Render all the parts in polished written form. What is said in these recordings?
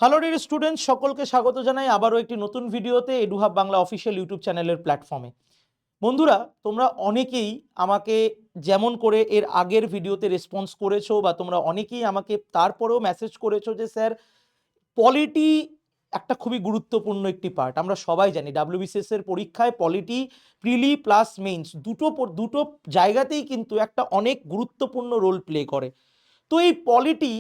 Hello dear students, সকলকে স্বাগত জানাই আবারও একটি নতুন ভিডিওতে এডুহাব বাংলা অফিসিয়াল ইউটিউব চ্যানেলের প্ল্যাটফর্মে। বন্ধুরা, তোমরা অনেকেই আমাকে যেমন করে এর আগের ভিডিওতে রেসপন্স করেছো বা তোমরা অনেকেই আমাকে তারপরেও মেসেজ করেছো যে স্যার, পলিটি একটা খুবই গুরুত্বপূর্ণ একটি পার্ট। আমরা সবাই জানি ডাব্লিউবিসিএস এর পরীক্ষায় পলিটি প্রিলি প্লাস মেইনস দুটো জায়গাতেই কিন্তু একটা অনেক গুরুত্বপূর্ণ রোল প্লে করে। তো এই পলিটি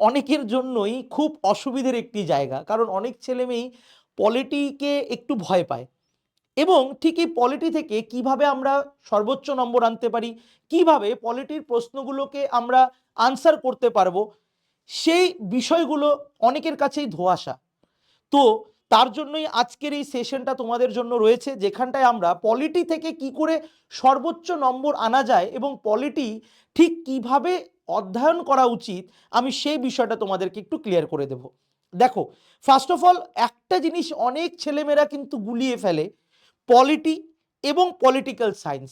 অনেকের জন্যই খুব অসুবিধের একটি জায়গা, কারণ অনেক ছেলেমেয়েই পলিটিকে একটু ভয় পায়। এবং ঠিক এই পলিটি থেকে কিভাবে আমরা সর্বোচ্চ নম্বর আনতে পারি, কিভাবে পলিটির প্রশ্নগুলোকে আমরা আনসার করতে পারবো, সেই বিষয়গুলো অনেকের কাছেই ধোঁয়াশা। তো তার জন্যই আজকের এই সেশনটা তোমাদের জন্য রয়েছে, যেখানটায় আমরা পলিটি থেকে কি করে সর্বোচ্চ নম্বর আনা যায় এবং পলিটি ঠিক কিভাবে অধ্যয়ন করা উচিত, আমি সেই বিষয়টা তোমাদেরকে একটু ক্লিয়ার করে দেব। দেখো, ফার্স্ট অফ অল একটা জিনিস অনেক ছেলেমেয়েরা কিন্তু গুলিয়ে ফেলে, পলিটি এবং পলিটিক্যাল সায়েন্স।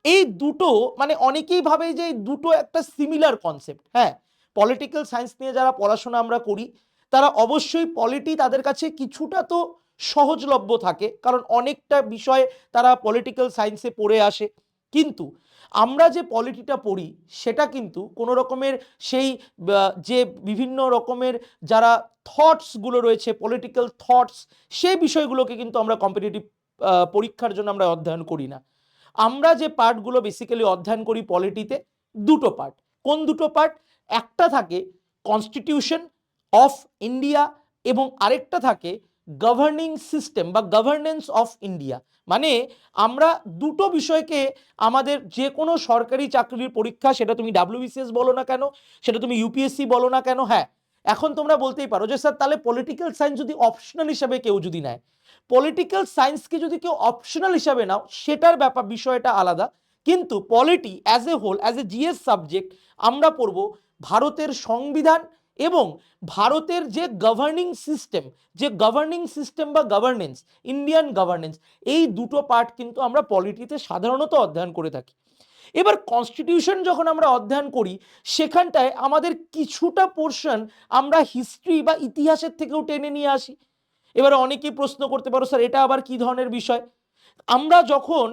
এই দুটো মানে অনেকেই ভাবে যে এই দুটো একটা সিমিলার কনসেপ্ট। হ্যাঁ, পলিটিক্যাল সায়েন্স নিয়ে যারা পড়াশোনা আমরা করি তারা অবশ্যই পলিটি তাদের কাছে কিছুটা তো সহজলভ্য থাকে, কারণ অনেকটা বিষয় তারা পলিটিক্যাল সায়েন্সে পড়ে আসে। কিন্তু আমরা যে পলিটিটা পড়ি সেটা কিন্তু কোনো রকমের সেই যে বিভিন্ন রকমের যারা থটসগুলো রয়েছে, পলিটিক্যাল থটস, সেই বিষয়গুলোকে কিন্তু আমরা কম্পিটিটিভ পরীক্ষার জন্য আমরা অধ্যয়ন করি না। আমরা যে পার্টগুলো বেসিক্যালি অধ্যয়ন করি পলিটিতে, দুটো পার্ট। কোন দুটো পার্ট? একটা থাকে কনস্টিটিউশন অফ ইন্ডিয়া এবং আরেকটা থাকে গভর্নিং সিস্টেম বা গভর্নেন্স অফ ইন্ডিয়া। মানে আমরা দুটো বিষয়কে আমাদের যে কোনো সরকারি চাকরির পরীক্ষা, সেটা তুমি ডাব্লিউবিসিএস বলো না কেন, সেটা তুমি ইউপিএসসি বলো না কেন, হ্যাঁ, এখন তোমরা বলতেই পারো যে স্যার তাহলে পলিটিক্যাল সায়েন্স যদি অপশনাল হিসাবে কেউ যদি নেয়, পলিটিক্যাল সায়েন্সকে যদি কেউ অপশনাল হিসাবে নাও সেটার ব্যাপার বিষয়টা আলাদা। কিন্তু polity as a whole, as a GS subject আমরা পড়ব ভারতের সংবিধান এবং ভারতের যে গভর্নিং সিস্টেম বা গভর্নেন্স, ইন্ডিয়ান গভর্নেন্স, এই দুটো পার্ট কিন্তু আমরা পলিটিতে সাধারণত অধ্যয়ন করে থাকি। এবার কনস্টিটিউশন যখন আমরা অধ্যয়ন করি, সেখানটায় আমাদের কিছুটা পোর্শন আমরা হিস্ট্রি বা ইতিহাসের থেকেও টেনে নিয়ে আসি। এবারে অনেকেই প্রশ্ন করতে পারো স্যার এটা আবার কি ধরনের বিষয়। আমরা যখন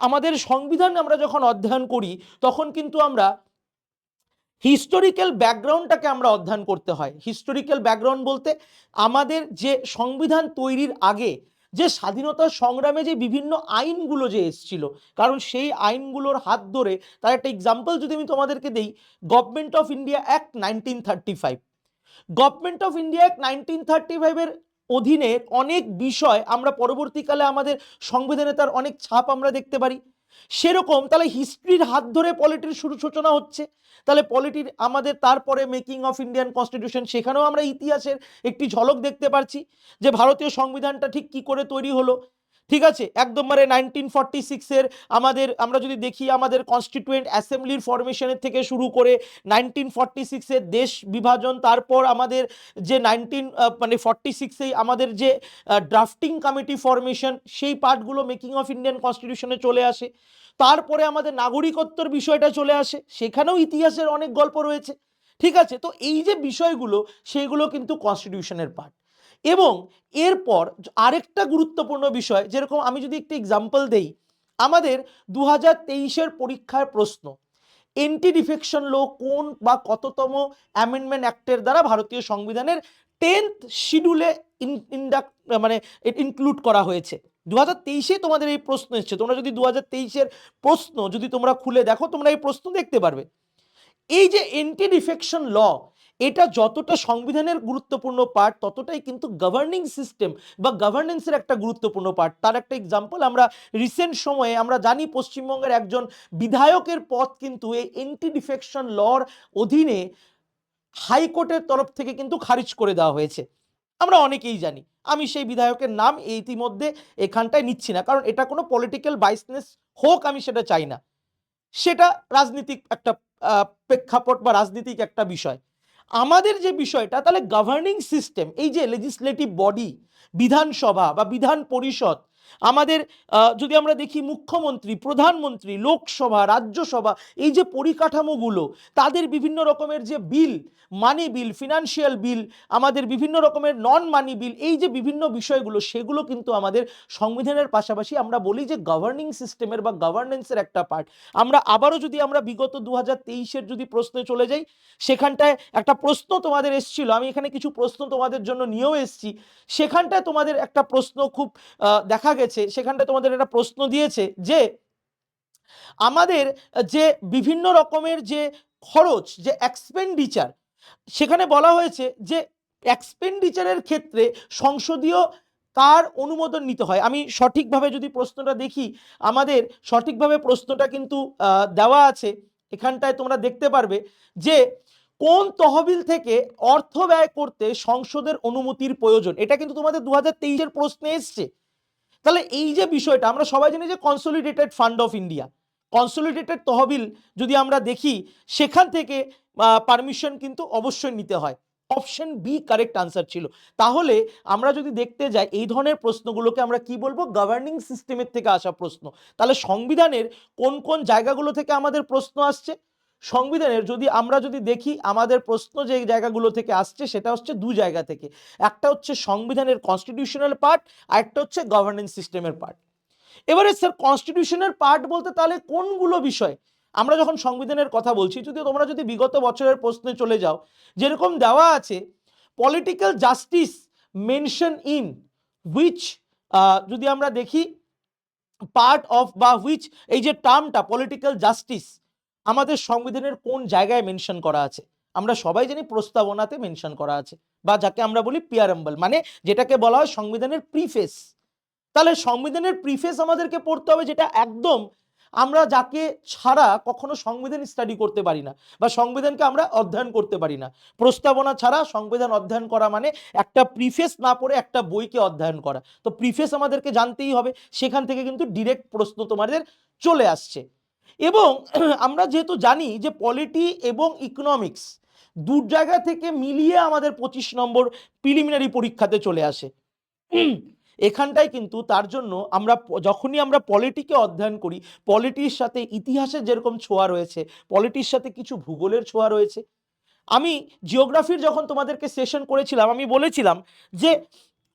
আমাদের সংবিধান আমরা যখন অধ্যয়ন করি, তখন কিন্তু আমরা হিস্টোরিক্যাল ব্যাকগ্রাউন্ডটাকে আমরা অধ্যয়ন করতে হয়। হিস্টোরিক্যাল ব্যাকগ্রাউন্ড বলতে আমাদের যে সংবিধান তৈরির আগে যে স্বাধীনতা সংগ্রামে যে বিভিন্ন আইনগুলো যে এসেছিল, কারণ সেই আইনগুলোর হাত ধরে, তার একটা এক্সাম্পল যদি আমি তোমাদেরকে দেই, government of India act 1935। Government of India act 1935-এর অধীনে অনেক বিষয় আমরা পরবর্তীকালে আমাদের সংবিধানে তার অনেক ছাপ আমরা দেখতে পারি। সেরকম তাহলে হিস্ট্রির হাত ধরে পলিটির সূচনা হচ্ছে। তাহলে পলিটির আমাদের তারপরে মেকিং অফ ইন্ডিয়ান কনস্টিটিউশন, সেখানেও আমরা ইতিহাসের একটি ঝলক দেখতে পাচ্ছি যে ভারতীয় সংবিধানটা ঠিক কি করে তৈরি হলো। ঠিক আছে, একদম মানে 1946-এর আমরা যদি দেখি আমাদের কনস্টিটিউয়েন্ট অ্যাসেম্বলির ফরমেশনের থেকে শুরু করে 1946-এর দেশ বিভাজন, তারপর আমাদের যে 1946-এই আমাদের যে ড্রাফটিং কমিটি ফরমেশন, সেই পার্টগুলো মেকিং অফ ইন্ডিয়ান কনস্টিটিউশনে চলে আসে। তারপরে আমাদের নাগরিকত্বর বিষয়টা চলে আসে, সেখানেও ইতিহাসের অনেক গল্প রয়েছে। ঠিক আছে, তো এই যে বিষয়গুলো সেইগুলো কিন্তু কনস্টিটিউশনের পার্ট। এবং এরপর আরেকটা গুরুত্বপূর্ণ বিষয়, যেরকম আমি যদি একটি এক্সাম্পল দেই, আমাদের 2023-এর পরীক্ষার প্রশ্ন, এন্টি ডিফেকশন ল কোন বা কততম অ্যামেন্ডমেন্ট অ্যাক্টের দ্বারা ভারতীয় সংবিধানের 10th শিডিউলে মানে ইনক্লুড করা হয়েছে। 2023-এ তোমাদের এই প্রশ্ন এসছে। তোমরা যদি 2023-এর প্রশ্ন যদি তোমরা খুলে দেখো, তোমরা এই প্রশ্ন দেখতে পারবে। এই যে এন্টি ডিফেকশন ল, এটা যতটা সংবিধানের গুরুত্বপূর্ণ পার্ট, ততটাই কিন্তু গভর্নিং সিস্টেম বা গভর্নেন্সের একটা গুরুত্বপূর্ণ পার্ট। তার একটা এক্সাম্পল আমরা রিসেন্ট সময়ে আমরা জানি, পশ্চিমবঙ্গের একজন বিধায়কের পদ কিন্তু এই এন্টি ডিফেকশন লর অধীনে হাইকোর্টের তরফ থেকে কিন্তু খারিজ করে দেওয়া হয়েছে। আমরা অনেকেই জানি। আমি সেই বিধায়কের নাম ইতিমধ্যে এখানটায় নিচ্ছি না, কারণ এটা কোনো পলিটিক্যাল বাইসনেস হোক, আমি সেটা চাই না। সেটা রাজনীতিক একটা প্রেক্ষাপট বা রাজনীতিক একটা বিষয়। আমাদের যে বিষয়টা, তাহলে গভর্নিং সিস্টেম, এই যে লেজিসলেটিভ বডি, বিধানসভা বা বিধান পরিষদ, আমাদের যদি আমরা দেখি মুখ্যমন্ত্রী, প্রধানমন্ত্রী, লোকসভা, রাজ্যসভা, এই যে পরিকাঠামোগুলো, তাদের বিভিন্ন রকমের যে বিল, মানি বিল, ফিনান্সিয়াল বিল, আমাদের বিভিন্ন রকমের নন মানি বিল, এই যে বিভিন্ন বিষয়গুলো, সেগুলো কিন্তু আমাদের সংবিধানের পাশাপাশি আমরা বলি যে গভর্নিং সিস্টেমের বা গভর্নেন্সের একটা পার্ট। আমরা আবারও যদি আমরা বিগত 2023-এর যদি প্রশ্নে চলে যাই, সেখানটায় একটা প্রশ্ন তোমাদের এসেছিল, আমি এখানে কিছু প্রশ্ন তোমাদের জন্য নিয়েও এসেছি। সেখানটায় তোমাদের একটা প্রশ্ন খুব দেখা গেছে, সেখানটায় তোমাদের একটা প্রশ্ন দিয়েছে যে আমাদের যে বিভিন্ন রকমের যে খরচ, যে এক্সপেন্ডিচার, সেখানে বলা হয়েছে যে এক্সপেন্ডিচারের ক্ষেত্রে সংসদীয় কার অনুমোদন নিতে হয়। আমি সঠিকভাবে যদি প্রশ্নটা দেখি, আমাদের সঠিকভাবে প্রশ্নটা কিন্তু দেওয়া আছে এখানটায়, তোমরা দেখতে পারবে যে কোন তহবিল থেকে অর্থ ব্যয় করতে সংসদের অনুমতির প্রয়োজন। এটা কিন্তু তোমাদের 2023-এর প্রশ্নে এসছে। তাহলে এই যে বিষয়টা, আমরা সবাই জানি যে consolidated fund of India, consolidated তহবিল যদি আমরা দেখি, সেখান থেকে পারমিশন কিন্তু অবশ্যই নিতে হয়। অপশন বি কারেক্ট আনসার ছিল। তাহলে আমরা যদি দেখতে যাই, এই ধরনের প্রশ্নগুলোকে আমরা কি বলবো, গভর্নিং সিস্টেমের থেকে আসা প্রশ্ন। তাহলে সংবিধানের কোন কোন জায়গাগুলো থেকে আমাদের প্রশ্ন আসছে, সংবিধানের যদি আমরা যদি দেখি, আমাদের প্রশ্ন যে জায়গাগুলো থেকে আসছে সেটা হচ্ছে দু জায়গা থেকে। একটা হচ্ছে সংবিধানের কনস্টিটিউশনাল পার্ট, আর একটা হচ্ছে গভর্নেন্স সিস্টেমের পার্ট। এবারে স্যার কনস্টিটিউশনের পার্ট বলতে তাহলে কোনগুলো বিষয়? আমরা যখন সংবিধানের কথা বলছি, যদি তোমরা যদি বিগত বছরের প্রশ্নে চলে যাও, যেরকম দেওয়া আছে political justice mention in which, যদি আমরা দেখি পার্ট অফ বা হুইচ, এই যে টার্মটা পলিটিক্যাল জাস্টিস আমাদের সংবিধানের কোন জায়গায় মেনশন করা আছে? আমরা সবাই জানি প্রস্তাবনাতে মেনশন করা আছে, বা যাকে আমরা বলি পিয়ারাম্বল, মানে যেটাকে বলা হয় সংবিধানের প্রিফেস। তাহলে সংবিধানের প্রিফেস আমাদেরকে পড়তে হবে, যেটা একদম আমরা যাকে ছাড়া কখনো সংবিধান স্টাডি করতে পারি না, বা সংবিধানকে আমরা অধ্যয়ন করতে পারি না। প্রস্তাবনা ছাড়া সংবিধান অধ্যয়ন করা মানে একটা প্রিফেস না পড়ে একটা বইকে অধ্যয়ন করা। তো প্রিফেস আমাদেরকে জানতেই হবে, সেখান থেকে কিন্তু ডিরেক্ট প্রশ্ন তোমাদের চলে আসছে। এবং আমরা যেহেতু জানি যে পলিটি এবং ইকোনমিক্স দু জায়গা থেকে মিলিয়ে আমাদের 25 নম্বর প্রিলিমিনারি পরীক্ষাতে চলে আসে, এখানটায় কিন্তু তার জন্য আমরা যখনই আমরা পলিটিকে অধ্যয়ন করি, পলিটির সাথে ইতিহাসের যেরকম ছোঁয়া রয়েছে, পলিটির সাথে কিছু ভূগোলের ছোঁয়া রয়েছে। আমি জিওগ্রাফির যখন তোমাদেরকে সেশন করেছিলাম, আমি বলেছিলাম যে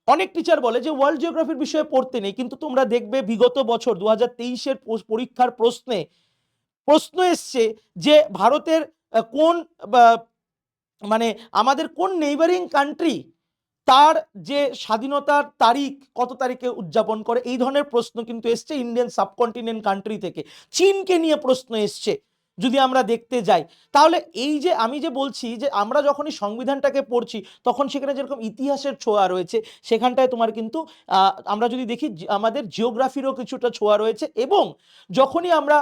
অনেক টিচার বলে যে ওয়ার্ল্ড জিওগ্রাফির বিষয়ে পড়তে নেই, কিন্তু তোমরা দেখবে বিগত বছর 2023-এর পরীক্ষার প্রশ্ন এসছে যে ভারতের কোন মানে আমাদের কোন নেইবারিং কান্ট্রি তার যে স্বাধীনতার তারিখ কত তারিখে উদযাপন করে, এই ধরনের প্রশ্ন কিন্তু এসছে ইন্ডিয়ান সাবকন্টিনেন্ট কান্ট্রি থেকে। চীনকে নিয়ে প্রশ্ন এসছে যদি আমরা দেখতে যাই। তাহলে এই যে আমি যে বলছি যে আমরা যখনই সংবিধানটাকে পড়ছি, তখন সেখানে যেরকম ইতিহাসের ছোঁয়া রয়েছে, সেখানটায় তোমার কিন্তু আমরা যদি দেখি আমাদের জিওগ্রাফিরও কিছুটা ছোঁয়া রয়েছে। এবং যখনই আমরা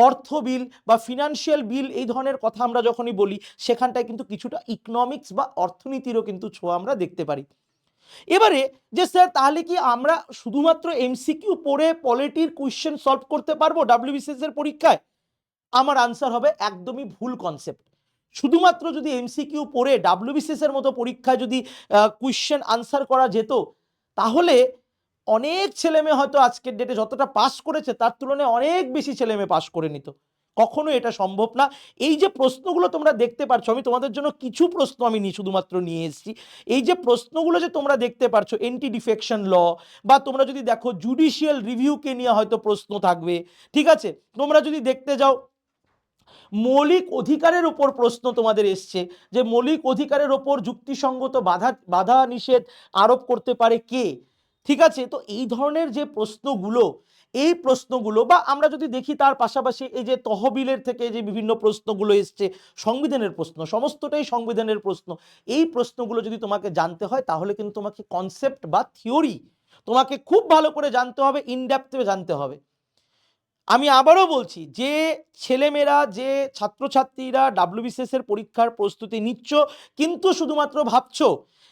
অর্থ বিল বা ফিনান্সিয়াল বিল এই ধরনের কথা আমরা যখনই বলি, সেখানটায় কিন্তু কিছুটা ইকোনমিক্স বা অর্থনীতিরও কিন্তু ছোঁয়া আমরা দেখতে পারি। এবারে যে স্যার তাহলে কি আমরা শুধুমাত্র এমসিকিউ পড়ে পলিটির কোশ্চেন সলভ করতে পারবো ডাব্লিউবিসিএস এর পরীক্ষায়? আমার আনসার হবে একদমই ভুল কনসেপ্ট। শুধুমাত্র যদি এমসিকিউ পড়ে ডাব্লিউবিসিএস এর মতো পরীক্ষায় যদি কোশ্চেন আনসার করা যেত, তাহলে অনেক ছেলেমেয়ে হয়তো আজকের ডেটে যতটা পাস করেছে তার তুলনায় অনেক বেশি ছেলেমেয়ে পাস করে নিত। কখনো এটা সম্ভব না। এই যে প্রশ্নগুলো তোমরা দেখতে পাচ্ছ, আমি তোমাদের জন্য কিছু প্রশ্ন আমি শুধুমাত্র নিয়ে এসেছি। এই যে প্রশ্নগুলো যে তোমরা দেখতে পাচ্ছ, এন্টি ডিফেকশন ল, বা তোমরা যদি দেখো জুডিশিয়াল রিভিউকে নিয়ে হয়তো প্রশ্ন থাকবে, ঠিক আছে। তোমরা যদি দেখতে যাও মৌলিক অধিকারের উপর প্রশ্ন তোমাদের এসছে, যে মৌলিক অধিকারের উপর যুক্তিসঙ্গত বাধা নিষেধ আরোপ করতে পারে কে, ঠিক আছে। তো এই ধরনের যে প্রশ্নগুলো, এই প্রশ্নগুলো, বা আমরা যদি দেখি তার পাশাপাশি এই যে তহবিলের থেকে যে বিভিন্ন প্রশ্নগুলো এসছে, সংবিধানের প্রশ্ন, সমস্তটাই সংবিধানের প্রশ্ন। এই প্রশ্নগুলো যদি তোমাকে জানতে হয়, তাহলে কিন্তু তোমাকে কনসেপ্ট বা থিওরি তোমাকে খুব ভালো করে জানতে হবে, ইনডেপথে জানতে হবে। আমি আবারও বলছি, যে ছেলেমেয়েরা, যে ছাত্রছাত্রীরা ডাব্লিউবিসিএস এর পরীক্ষার প্রস্তুতি নিচ্ছ, কিন্তু শুধুমাত্র ভাবছো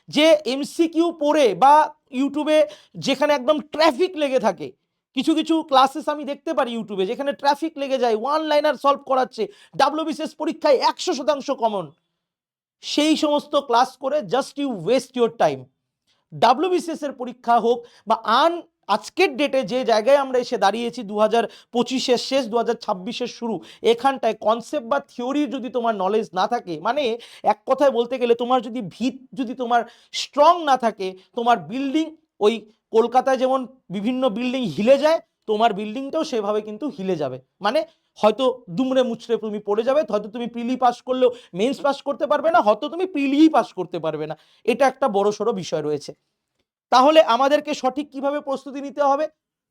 যে এমসিকিউ পড়ে বা ইউটিউবে যেখানে একদম ট্রাফিক লেগে থাকে, কিছু কিছু ক্লাসেস আমি দেখতে পারি ইউটিউবে যেখানে ট্রাফিক লেগে যায়, ওয়ান লাইনার সলভ করাচ্ছে, ডাব্লিউবিসিএস পরীক্ষায় 100% কমন, সেই সমস্ত ক্লাস করে just you waste your time. WBCS এর পরীক্ষা হোক বা আজকের ডেটে যে জায়গায় আমরা এসে দাঁড়িয়েছি 2025-এর শেষ 2026-এর শুরু, এখানটায় কনসেপ্ট বা থিওরির যদি তোমার নলেজ না থাকে, মানে এক কথায় বলতে গেলে তোমার যদি ভিত যদি তোমার স্ট্রং না থাকে, তোমার বিল্ডিং ওই কলকাতায় যেমন বিভিন্ন বিল্ডিং হিলে যায়, তোমার বিল্ডিংটাও সেভাবে কিন্তু হিলে যাবে। মানে হয়তো দুমড়ে মুচড়ে তুমি পড়ে যাবে, হয়তো তুমি প্রিলি পাস করলেও মেন্স পাস করতে পারবে না, হয়তো তুমি প্রিলিই পাস করতে পারবে না। এটা একটা বড়সড় বিষয় রয়েছে। তাহলে আমাদেরকে সঠিক কিভাবে প্রস্তুতি নিতে হবে?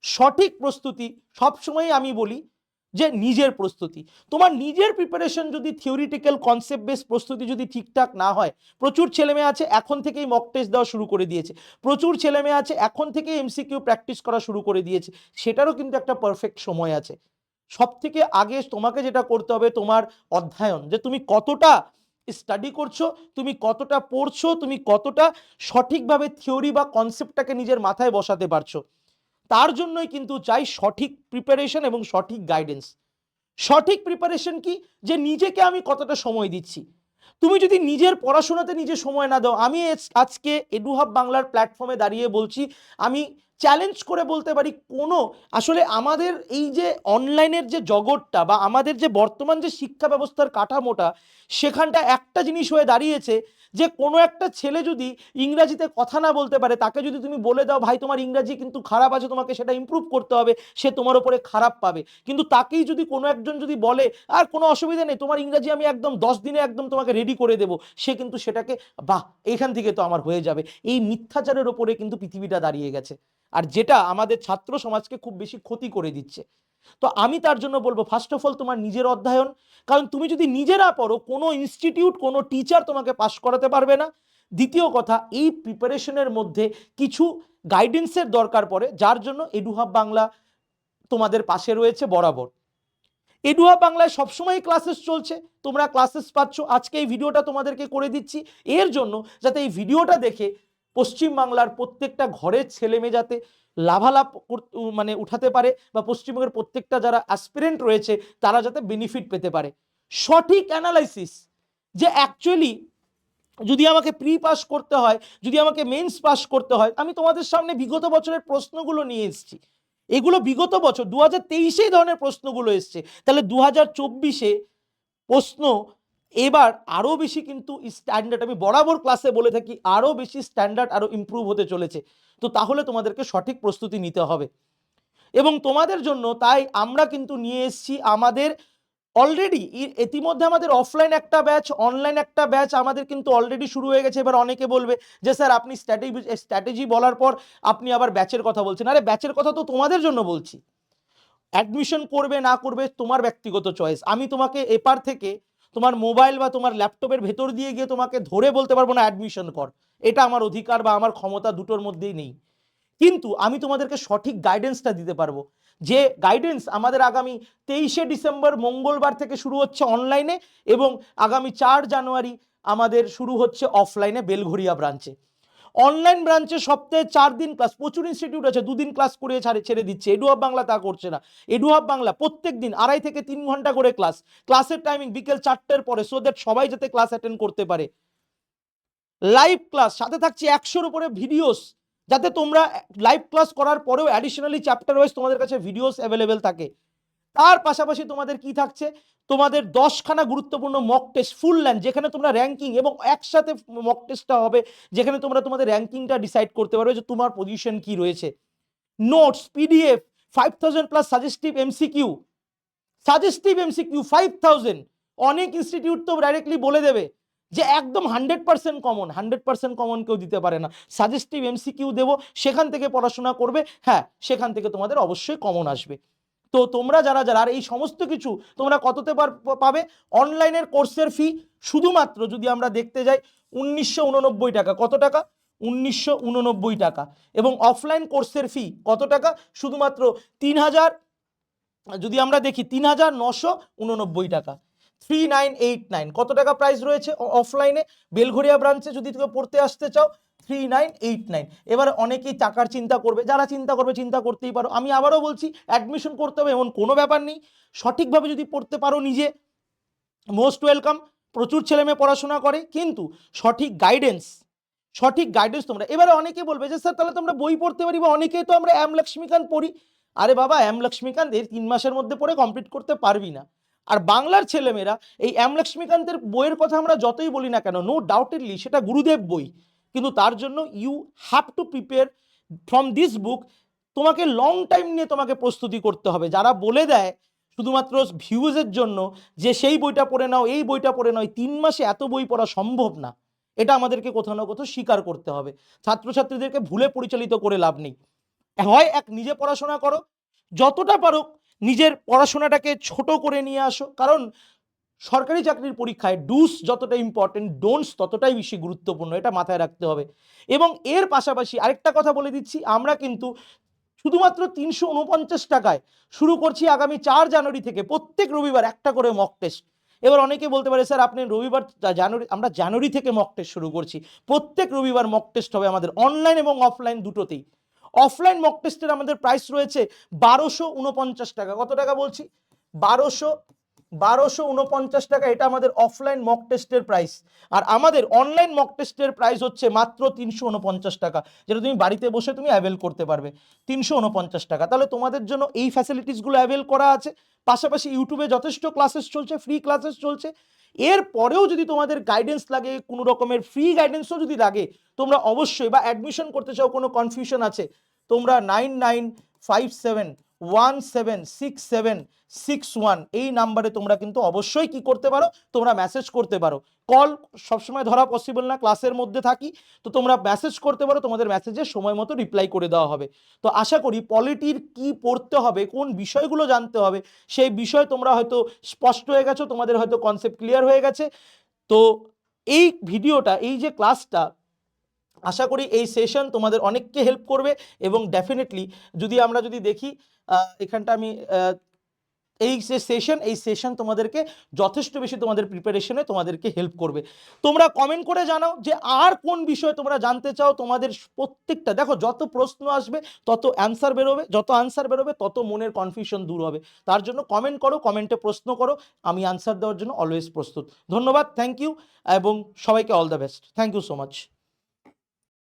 সঠিক প্রস্তুতি সবসময় আমি বলি যে নিজের প্রস্তুতি। তোমার নিজের প্রিপারেশন যদি থিওরিটিক্যাল কনসেপ্ট বেস প্রস্তুতি যদি ঠিকঠাক না হয়, প্রচুর ছেলেমেয়ে আছে এখন থেকেই মক টেস্ট দেওয়া শুরু করে দিয়েছে, প্রচুর ছেলেমেয়ে আছে এখন থেকেই এমসিকিউ প্র্যাকটিস করা শুরু করে দিয়েছে, সেটারও কিন্তু একটা পারফেক্ট সময় আছে। সব থেকে আগে তোমাকে যেটা করতে হবে তোমার অধ্যয়ন, যে তুমি কতটা স্টাডি করছো, তুমি কতটা পড়ছো, তুমি কতটা সঠিকভাবে থিওরি বা কনসেপ্টটাকে নিজের মাথায় বসাতে পারছো। তার জন্যই কিন্তু চাই সঠিক প্রিপারেশন এবং সঠিক গাইডেন্স। সঠিক প্রিপারেশন কি? যে নিজেকে আমি কতটা সময় দিচ্ছি। তুমি যদি নিজের পড়াশোনাতে নিজে সময় না দাও, আমি আজকে এডুহাব বাংলার প্ল্যাটফর্মে দাঁড়িয়ে বলছি, আমি চ্যালেঞ্জ করে বলতে পারি, কোনো আসলে আমাদের এই যে অনলাইনের যে জগৎটা বা আমাদের যে বর্তমান যে শিক্ষা ব্যবস্থার কাঠামোটা, সেখানটা একটা জিনিস হয়ে দাঁড়িয়েছে যে কোনো একটা ছেলে যদি ইংরাজিতে কথা না বলতে পারে, তাকে যদি তুমি বলে দাও ভাই তোমার ইংরাজি কিন্তু খারাপ আছে, তোমাকে সেটা ইমপ্রুভ করতে হবে, সে তোমার উপরে খারাপ পাবে। কিন্তু তাকেই যদি কোনো একজন যদি বলে আর কোনো অসুবিধা নেই, তোমার ইংরাজি আমি একদম 10 দিনে একদম তোমাকে রেডি করে দেবো, সে কিন্তু সেটাকে বাহ এখান থেকে তো আমার হয়ে যাবে। এই মিথ্যাচারের ওপরে কিন্তু পৃথিবীটা দাঁড়িয়ে গেছে, আর যেটা আমাদের ছাত্র সমাজকে খুব বেশি ক্ষতি করে দিচ্ছে। তো আমি তার জন্য বলবো ফার্স্ট অফ অল তোমার নিজের অধ্যয়ন, কারণ তুমি যদি নিজে না পড়ো, কোনো ইনস্টিটিউট কোনো টিচার তোমাকে পাস করাতে পারবে না। দ্বিতীয় কথা, এই প্রিপারেশনের মধ্যে কিছু গাইডেন্সের দরকার পড়ে, যার জন্য এডুহাব বাংলা তোমাদের পাশে রয়েছে বরাবর। এডুহাব বাংলায় সবসময় ক্লাসেস চলছে, তোমরা ক্লাসেস পাচ্ছ। আজকে এই ভিডিওটা তোমাদেরকে করে দিচ্ছি এর জন্য, যাতে এই ভিডিওটা দেখে পশ্চিমবাংলার প্রত্যেকটা ঘরের ছেলে মেয়ে যাতে লাভালাভ মানে উঠাতে পারে, বা পশ্চিমবঙ্গের প্রত্যেকটা যারা অ্যাসপিরেন্ট রয়েছে তারা যাতে বেনিফিট পেতে পারে। সঠিক অ্যানালাইসিস, যে অ্যাকচুয়ালি যদি আমাকে প্রি পাস করতে হয়, যদি আমাকে মেন্স পাস করতে হয়, আমি তোমাদের সামনে বিগত বছরের প্রশ্নগুলো নিয়ে এসেছি। এগুলো বিগত বছর 2023-এ এই ধরনের প্রশ্নগুলো এসছে, তাহলে 2024-এ প্রশ্ন এবার আরো বেশি কিন্তু স্ট্যান্ডার্ড, আমি বরাবর ক্লাসে বলে থাকি আরো বেশি স্ট্যান্ডার্ড আরো ইমপ্রুভ হতে চলেছে। তো তাহলে তোমাদেরকে সঠিক প্রস্তুতি নিতে হবে, এবং তোমাদের জন্য তাই আমরা কিন্তু নিয়ে এসেছি আমাদের অলরেডি ইতিমধ্যে আমাদের অফলাইন একটা ব্যাচ, অনলাইন একটা ব্যাচ আমাদের কিন্তু অলরেডি শুরু হয়ে গেছে। এবার অনেকে বলবে যে স্যার আপনি স্ট্র্যাটেজি বলার পর আপনি আবার ব্যাচের কথা বলছেন। আরে ব্যাচের কথা তো তোমাদের জন্য বলছি, অ্যাডমিশন করবে না করবে তোমার ব্যক্তিগত চয়েস। আমি তোমাকে এপার থেকে তোমার মোবাইল বা তোমার ল্যাপটপের ভেতর দিয়ে গিয়ে তোমাকে ধরে বলতে পারবো না অ্যাডমিশন কর, এটা আমার অধিকার বা আমার ক্ষমতা দুটোর মধ্যেই নেই। কিন্তু আমি তোমাদেরকে সঠিক গাইডেন্সটা দিতে পারবো, যে গাইডেন্স আমাদের আগামী 23শে ডিসেম্বর মঙ্গলবার থেকে শুরু হচ্ছে অনলাইনে, এবং আগামী 4 জানুয়ারি আমাদের শুরু হচ্ছে অফলাইনে বেলঘরিয়া ব্রাঞ্চে। অনলাইন ব্রাঞ্চে সপ্তাহে 4 দিন ক্লাস, প্রচুর ইনস্টিটিউট আছে 2 দিন ক্লাস করে ছেড়ে দিচ্ছে, এডুহাব বাংলা তা করছে না। এডুহাব বাংলা প্রত্যেক দিন 2.5 থেকে 3 ঘন্টা করে ক্লাস, ক্লাসের টাইমিং বিকেল 4টের পরে, সো দ্যাট সবাই যাতে ক্লাস অ্যাটেন্ড করতে পারে। লাইভ ক্লাস, সাথে থাকছে 100-এর উপরে ভিডিওস, যাতে তোমরা লাইভ ক্লাস করার পরেও অ্যাডিশনালি চ্যাপ্টার ওয়াইজ তোমাদের কাছে ভিডিওস অ্যাভেলেবেল থাকে। তার পাশাপাশি তোমাদের কি থাকছে, তোমাদের 10খানা গুরুত্বপূর্ণ মক টেস্ট ফুল ল্যান্ড, যেখানে তোমরা র্যাঙ্কিং, এবং একসাথে মক টেস্টটা হবে যেখানে তোমরা তোমাদের র্যাঙ্কিংটা ডিসাইড করতে পারবে যে তোমার পজিশন কি রয়েছে। Notes, PDF, 5000+ suggestive MCQ 5000। অনেক ইনস্টিটিউট তো ডাইরেক্টলি বলে দেবে যে একদম 100% কমন, 100% কমন কেউ দিতে পারে না। সাজেস্টিভ এমসিকিউ দেবো, সেখান থেকে পড়াশোনা করবে, হ্যাঁ সেখান থেকে তোমাদের অবশ্যই কমন আসবে। তো তোমরা যারা যারা আর এই সমস্ত কিছু তোমরা কততে পাবে, অনলাইনের কোর্সের ফি শুধুমাত্র যদি আমরা দেখতে যাই 1989 টাকা। কত টাকা? 1989 টাকা। এবং অফলাইন কোর্সের ফি কত টাকা? শুধুমাত্র 3000, যদি আমরা দেখি 3989 টাকা, 3989। কত টাকা প্রাইস রয়েছে অফলাইনে বেলঘরিয়া ব্রাঞ্চে যদি তুমি পড়তে আসতে চাও? 3989। এবার অনেকেই টাকার চিন্তা করবে, যারা চিন্তা করবে চিন্তা করতেই পারো। আমি আবারও বলছি অ্যাডমিশন করতে হবে এমন কোনো ব্যাপার নেই, সঠিকভাবে যদি পড়তে পারো নিজে মোস্ট ওয়েলকাম। প্রচুর ছেলেমেয়ে পড়াশোনা করে, কিন্তু সঠিক গাইডেন্স, সঠিক গাইডেন্স তোমরা। এবারে অনেকে বলবে যে স্যার তাহলে তোমরা বই পড়তে পারি, বা অনেকেই তো আমরা এম লক্ষ্মীকান্ত পড়ি। আরে বাবা, এম লক্ষ্মীকান্ত এই 3 মাসের মধ্যে পড়ে কমপ্লিট করতে পারবি না। আর বাংলার ছেলেমেয়েরা এই এম লক্ষ্মীকান্তের বইয়ের কথা আমরা যতই বলি না কেন, নো ডাউটেডলি সেটা গুরুদেব বই, কিন্তু তার জন্য you have to prepare from this book. তোমাকে লং টাইম নিয়ে তোমাকে প্রস্তুতি করতে হবে। যারা বলে দেয় শুধুমাত্র ভিউজের জন্য যে সেই বইটা পড়ে নাও, এই বইটা পড়ে নাও, 3 মাসে এত বই পড়া সম্ভব না। এটা আমাদেরকে কোথাও না কোথাও স্বীকার করতে হবে। ছাত্রছাত্রীদেরকে ভুলে পরিচালিত করে লাভ নেই। হয় নিজে পড়াশোনা করো, যতটা পারো নিজের পড়াশোনাটাকে ছোট করে নিয়ে আসো, কারণ সরকারি চাকরির পরীক্ষায় ডুস যতটা ইম্পর্টেন্ট, ডোন্টস ততটাই বেশি গুরুত্বপূর্ণ, এটা মাথায় রাখতে হবে। এবং এর পাশাপাশি আরেকটা কথা বলে দিচ্ছি, আমরা কিন্তু শুধুমাত্র 349 টাকায় শুরু করছি আগামী 4 জানুয়ারি থেকে প্রত্যেক রবিবার একটা করে মক টেস্ট। এবার অনেকে বলতে পারে স্যার আপনি রবিবার জানুয়ারি, আমরা জানুয়ারি থেকে মক টেস্ট শুরু করছি। প্রত্যেক রবিবার মক টেস্ট হবে আমাদের, অনলাইন এবং অফলাইন দুটোতেই। অফলাইন মক টেস্টের আমাদের প্রাইস রয়েছে 1249 টাকা। কত টাকা বলছি? 1249 টাকা, এটা আমাদের অফলাইন মক টেস্টের প্রাইস। আর আমাদের অনলাইন মক টেস্টের প্রাইস হচ্ছে মাত্র 349 টাকা, যেটা তুমি বাড়িতে বসে তুমি অ্যাভেল করতে পারবে 349 টাকা। তাহলে তোমাদের জন্য এই ফ্যাসিলিটিসগুলো অ্যাভেল করা আছে। পাশাপাশি ইউটিউবে যথেষ্ট ক্লাসেস চলছে, ফ্রি ক্লাসেস চলছে। এর পরেও যদি তোমাদের গাইডেন্স লাগে, কোনো রকমের ফ্রি গাইডেন্সও যদি লাগে, তোমরা অবশ্যই, বা অ্যাডমিশন করতে চাও, কোনো কনফিউশন আছে, তোমরা 9957176761 এই নাম্বারে তোমরা কিন্তু অবশ্যই কি করতে পারো, তোমরা মেসেজ করতে পারো। কল সবসময় ধরা পসিবল না, ক্লাসের মধ্যে থাকি, তো তোমরা মেসেজ করতে পারো, তোমাদের মেসেজে সময় মতো রিপ্লাই করে দেওয়া হবে। তো আশা করি পলিটির কি পড়তে হবে, কোন বিষয়গুলো জানতে হবে, সেই বিষয় তোমরা হয়তো স্পষ্ট হয়ে গেছো, তোমাদের হয়তো কনসেপ্ট ক্লিয়ার হয়ে গেছে। তো এই ভিডিওটা, এই যে ক্লাসটা, আশা করি এই সেশন তোমাদের অনেককে হেল্প করবে। এবং ডেফিনেটলি আমরা যদি দেখি এখানটা আমি এই সেশন তোমাদেরকে যথেষ্ট বেশি তোমাদের প্রিপারেশনে তোমাদেরকে হেল্প করবে। তোমরা কমেন্ট করে জানাও যে আর কোন বিষয় তোমরা জানতে চাও। তোমাদের প্রত্যেকটা, দেখো যত প্রশ্ন আসবে তত অ্যান্সার বেরোবে, যত অ্যান্সার বেরোবে তত মনের কনফিউশন দূর হবে। তার জন্য কমেন্ট করো, কমেন্টে প্রশ্ন করো, আমি অ্যান্সার দেওয়ার জন্য অলওয়েজ প্রস্তুত। ধন্যবাদ, থ্যাংক ইউ, এবং সবাইকে all the best. Thank you so much.